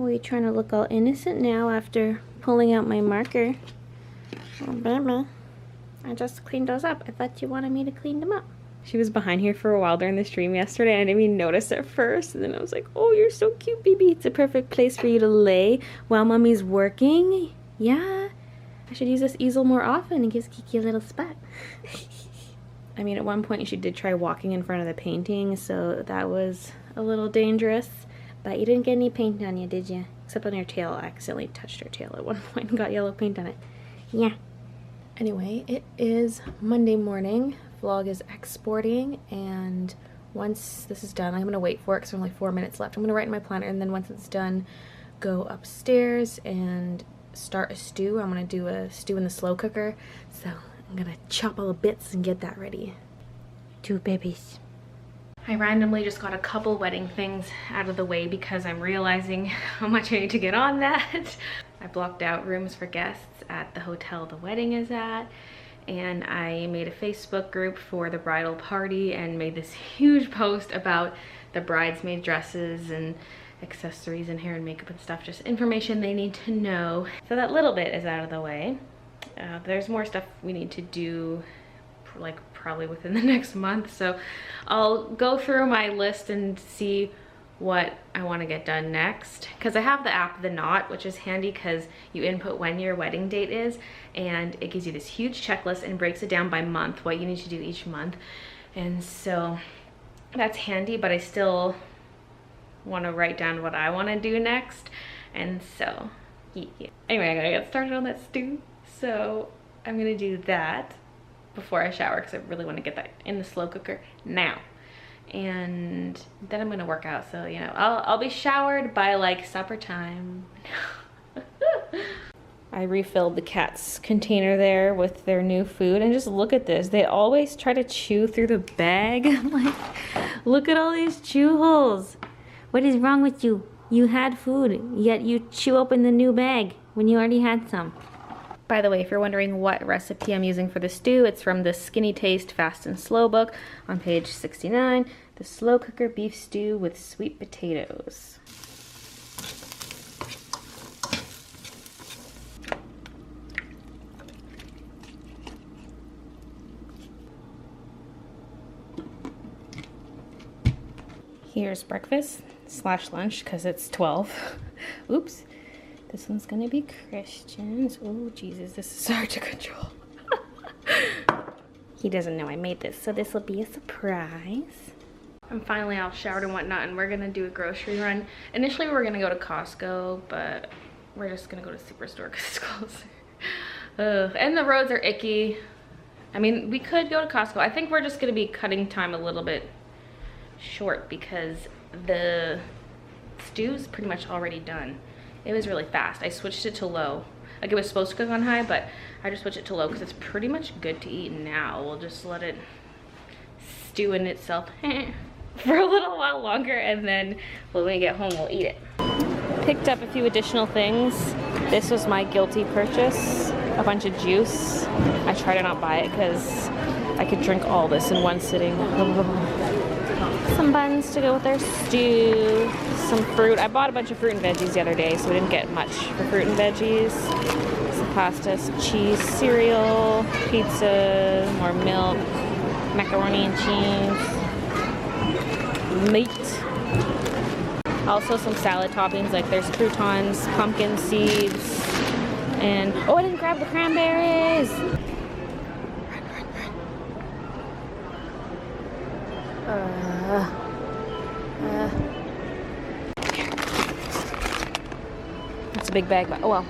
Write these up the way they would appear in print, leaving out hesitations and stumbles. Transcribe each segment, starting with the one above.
are you trying to look all innocent now after pulling out my marker? Oh, baby. I just cleaned those up. I thought you wanted me to clean them up. She was behind here for a while during the stream yesterday, and I didn't even notice at first. And then I was like, oh, you're so cute, baby. It's a perfect place for you to lay while mommy's working. Yeah. I should use this easel more often. It gives Kiki a little spot. I mean, at one point she did try walking in front of the painting, so that was a little dangerous. But you didn't get any paint on you, did you? Except on your tail. I accidentally touched her tail at one point and got yellow paint on it. Yeah. Anyway, it is Monday morning. Vlog is exporting, and once this is done, I'm going to wait for it because there's only 4 minutes left. I'm going to write in my planner, and then once it's done, go upstairs and start a stew. I'm going to do a stew in the slow cooker, so I'm going to chop all the bits and get that ready. 2 babies. I randomly just got a couple wedding things out of the way because I'm realizing how much I need to get on that. I blocked out rooms for guests at the hotel the wedding is at, and I made a Facebook group for the bridal party and made this huge post about the bridesmaid dresses and accessories and hair and makeup and stuff, just information they need to know. So that little bit is out of the way. There's more stuff we need to do, like probably within the next month, so I'll go through my list and see what I want to get done next, because I have the app The Knot, which is handy because you input when your wedding date is and it gives you this huge checklist and breaks it down by month, what you need to do each month. And so that's handy, but I still want to write down what I want to do next. And so yeah. Anyway, I gotta get started on that stew, so I'm gonna do that before I shower because I really want to get that in the slow cooker now. And then I'm gonna work out, so you know, I'll be showered by like supper time. I refilled the cat's container there with their new food, and just look at this. They always try to chew through the bag. Like, look at all these chew holes. What is wrong with you? You had food, yet you chew open the new bag when you already had some. By the way, if you're wondering what recipe I'm using for the stew, it's from the Skinny Taste Fast and Slow book on page 69, the slow cooker beef stew with sweet potatoes. Here's breakfast / lunch because it's 12. Oops. This one's gonna be Christian's. Oh, Jesus, this is hard to control. He doesn't know I made this, so this will be a surprise. I'm finally all showered and whatnot, and we're gonna do a grocery run. Initially, we were gonna go to Costco, but we're just gonna go to Superstore because it's closer. And the roads are icky. I mean, we could go to Costco. I think we're just gonna be cutting time a little bit short because the stew's pretty much already done. It was really fast. I switched it to low. Like, it was supposed to cook on high, but I just switched it to low because it's pretty much good to eat now. We'll just let it stew in itself for a little while longer, and then when we get home, we'll eat it. Picked up a few additional things. This was my guilty purchase, a bunch of juice. I tried to not buy it because I could drink all this in one sitting. Some buns to go with our stew, some fruit. I bought a bunch of fruit and veggies the other day, so we didn't get much for fruit and veggies. Some pasta, some cheese, cereal, pizza, more milk, macaroni and cheese, meat. Also some salad toppings, like there's croutons, pumpkin seeds, and oh, I didn't grab the cranberries. That's a big bag, but oh well.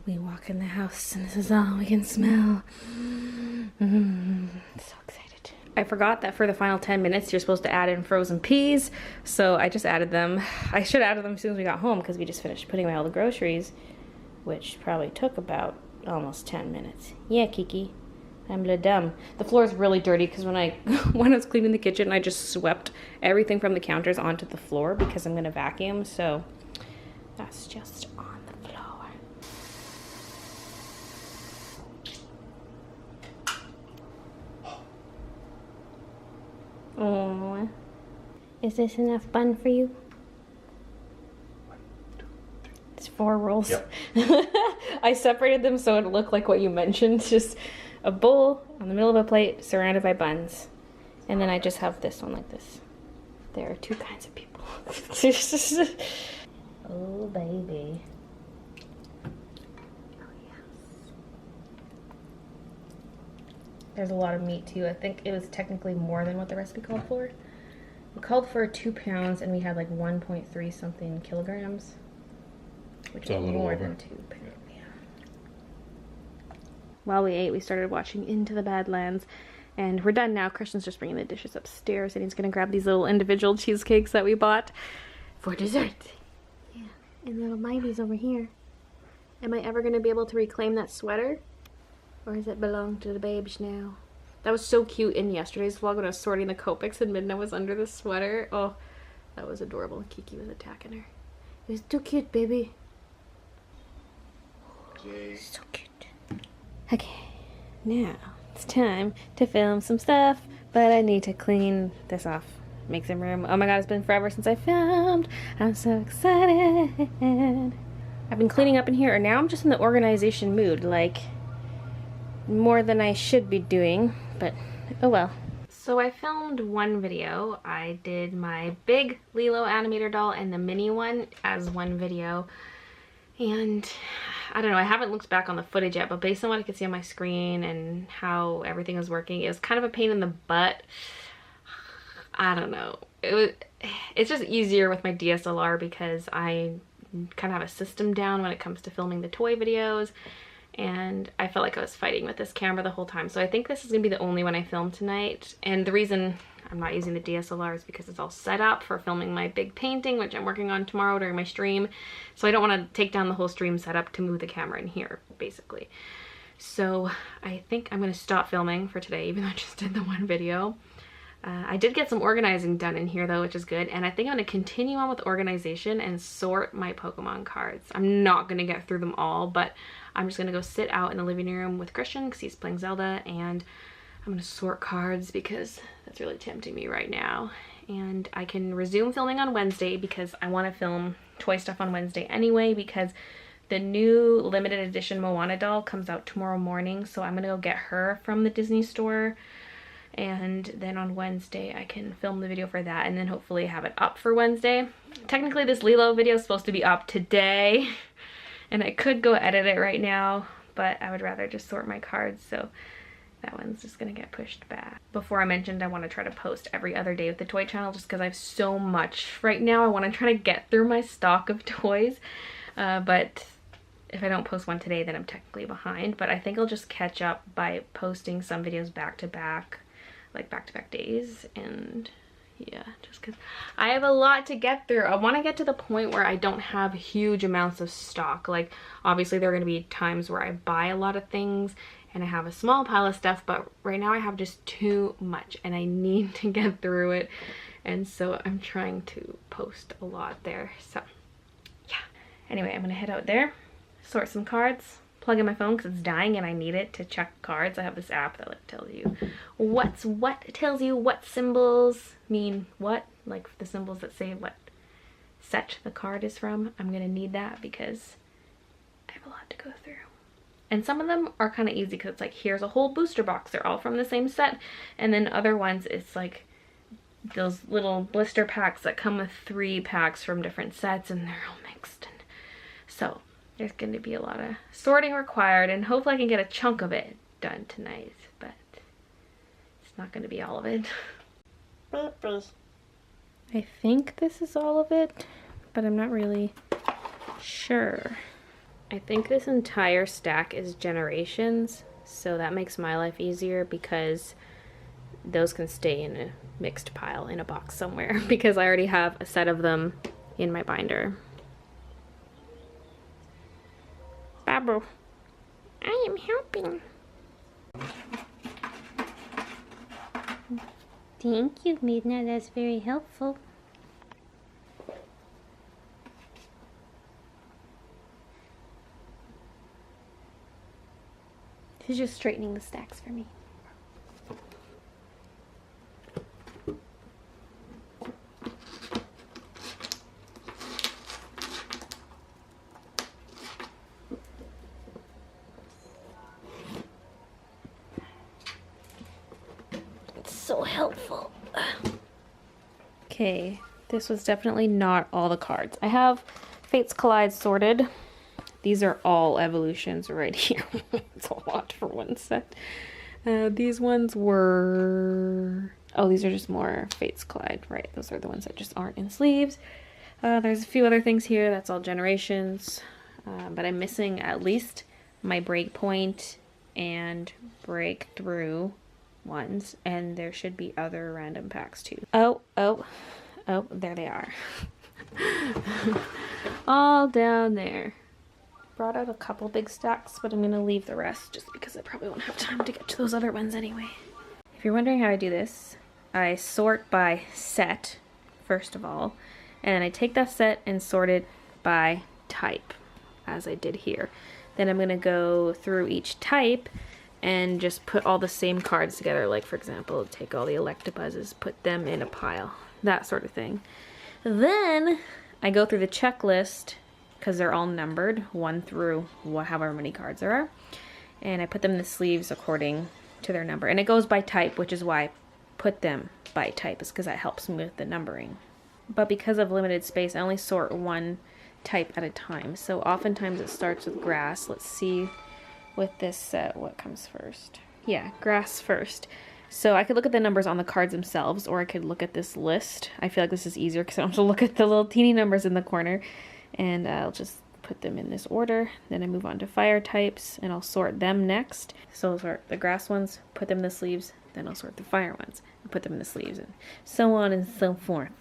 We walk in the house and this is all we can smell. So excited. I forgot that for the final 10 minutes you're supposed to add in frozen peas, so I just added them. I should have added them as soon as we got home because we just finished putting away all the groceries, which probably took about almost 10 minutes. Yeah, Kiki. I'm le dumb. The floor is really dirty because when I was cleaning the kitchen, I just swept everything from the counters onto the floor because I'm gonna vacuum, so that's just on the floor. Oh, is this enough bun for you? 1, 2, 3. 4 rolls. Yep. I separated them so it looked like what you mentioned, just a bowl on the middle of a plate surrounded by buns. And then I just have this one like this. There are 2 kinds of people. Oh, baby. Oh, yes. There's a lot of meat too. I think it was technically more than what the recipe called for. It called for 2 pounds and we had like 1.3 something kilograms. Which is more than 2 pounds. Yeah. While we ate, we started watching Into the Badlands. And we're done now. Christian's just bringing the dishes upstairs and he's gonna grab these little individual cheesecakes that we bought for dessert. Yeah, and little Miley's over here. Am I ever gonna be able to reclaim that sweater? Or does it belong to the babes now? That was so cute in yesterday's vlog when I was sorting the Copics and Midna was under the sweater. Oh, that was adorable. Kiki was attacking her. It was too cute, baby. So cute. Okay, now it's time to film some stuff, but I need to clean this off. Make some room. Oh my god, it's been forever since I filmed. I'm so excited. I've been cleaning up in here, and now I'm just in the organization mood, like more than I should be doing, but oh well. So I filmed one video. I did my big Lilo animator doll and the mini one as one video. And I don't know, I haven't looked back on the footage yet, but based on what I could see on my screen and how everything was working, it was kind of a pain in the butt. I don't know. It's just easier with my DSLR because I kind of have a system down when it comes to filming the toy videos. And I felt like I was fighting with this camera the whole time. So I think this is gonna be the only one I film tonight. And the reason I'm not using the DSLR is because it's all set up for filming my big painting, which I'm working on tomorrow during my stream. So I don't want to take down the whole stream setup to move the camera in here, basically. So I think I'm gonna stop filming for today, even though I just did the one video. I did get some organizing done in here though, which is good. And I think I'm gonna continue on with organization and sort my Pokemon cards. I'm not gonna get through them all, but I'm just gonna go sit out in the living room with Christian because he's playing Zelda, and I'm gonna sort cards because that's really tempting me right now. And I can resume filming on Wednesday because I wanna film toy stuff on Wednesday anyway, because the new limited edition Moana doll comes out tomorrow morning. So I'm gonna go get her from the Disney store. And then on Wednesday I can film the video for that and then hopefully have it up for Wednesday. Technically this Lilo video is supposed to be up today and I could go edit it right now, but I would rather just sort my cards, so that one's just gonna get pushed back. Before I mentioned I want to try to post every other day with the toy channel just because I have so much right now. I want to try to get through my stock of toys, but if I don't post one today then I'm technically behind. But I think I'll just catch up by posting some videos back to back, like back-to-back days. And yeah, just because I have a lot to get through. I want to get to the point where I don't have huge amounts of stock. Like obviously there are going to be times where I buy a lot of things and I have a small pile of stuff, but right now I have just too much and I need to get through it. And so I'm trying to post a lot there. So yeah, anyway, I'm gonna head out there, sort some cards, plug in my phone because it's dying and I need it to check cards. I have this app that like tells you what's what. It tells you what symbols mean what, like the symbols that say what set the card is from. I'm gonna need that because I have a lot to go through. And some of them are kind of easy because it's like, here's a whole booster box. They're all from the same set. And then other ones, it's like those little blister packs that come with 3 packs from different sets and they're all mixed. And so there's going to be a lot of sorting required, and hopefully I can get a chunk of it done tonight, but it's not going to be all of it. I think this is all of it, but I'm not really sure. I think this entire stack is Generations, so that makes my life easier because those can stay in a mixed pile in a box somewhere because I already have a set of them in my binder. Babu, I am helping. Thank you, Midna. That's very helpful. She's just straightening the stacks for me. helpful. Okay, this was definitely not all the cards. I have Fates Collide sorted. These are all evolutions right here. It's a lot for one set. These ones were... Oh, these are just more Fates Collide, right? Those are the ones that just aren't in sleeves. There's a few other things here. That's all generations. But I'm missing at least my breakpoint and breakthrough ones. And there should be other random packs too. Oh, there they are. All down there. Brought out a couple big stacks, but I'm going to leave the rest just because I probably won't have time to get to those other ones anyway. If you're wondering how I do this, I sort by set, first of all, and I take that set and sort it by type, as I did here. Then I'm going to go through each type and just put all the same cards together, like for example, take all the Electabuzzes, put them in a pile, that sort of thing. Then I go through the checklist, because they're all numbered, 1 through however many cards there are. And I put them in the sleeves according to their number. And it goes by type, which is why I put them by type, is because that helps me with the numbering. But because of limited space, I only sort one type at a time. So oftentimes it starts with grass. Let's see with this set what comes first. Yeah, grass first. So I could look at the numbers on the cards themselves, or I could look at this list. I feel like this is easier because I don't have to look at the little teeny numbers in the corner. And I'll just put them in this order. Then I move on to fire types, and I'll sort them next. So I'll sort the grass ones, put them in the sleeves, then I'll sort the fire ones and put them in the sleeves, and so on and so forth.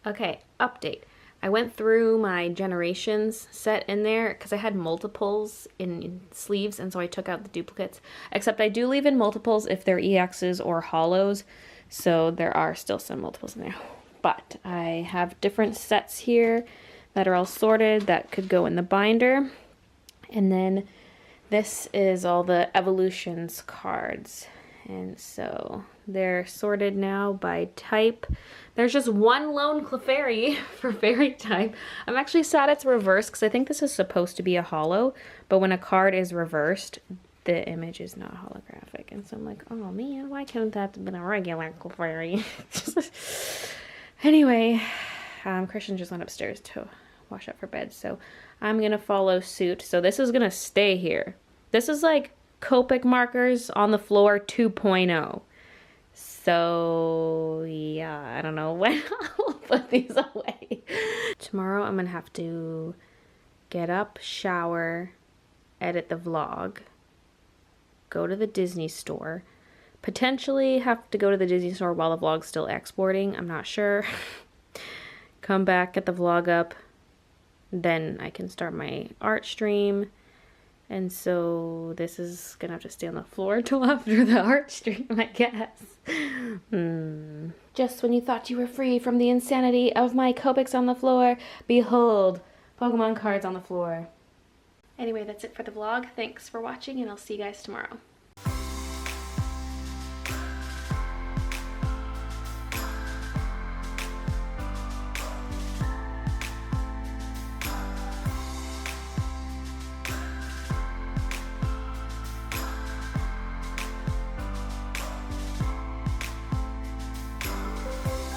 Okay, update. I went through my generations set in there because I had multiples in sleeves, and so I took out the duplicates. Except I do leave in multiples if they're EXs or hollows, so there are still some multiples in there. But I have different sets here that are all sorted that could go in the binder. And then this is all the evolutions cards. And so they're sorted now by type. There's just one lone Clefairy for fairy type. I'm actually sad it's reversed because I think this is supposed to be a hollow, but when a card is reversed, the image is not holographic. And so I'm like, oh man, why couldn't that have been a regular Clefairy? Anyway, Christian just went upstairs to wash up for bed, so I'm gonna follow suit. So this is gonna stay here. This is like Copic markers on the floor 2.0. So yeah, I don't know when I'll put these away. Tomorrow I'm gonna have to get up, shower, edit the vlog, go to the Disney store, potentially have to go to the Disney store while the vlog's still exporting, I'm not sure. Come back, get the vlog up, then I can start my art stream. And so this is gonna have to stay on the floor till after the art stream, I guess. Just when you thought you were free from the insanity of my Copics on the floor, behold, Pokemon cards on the floor. Anyway, that's it for the vlog. Thanks for watching, and I'll see you guys tomorrow.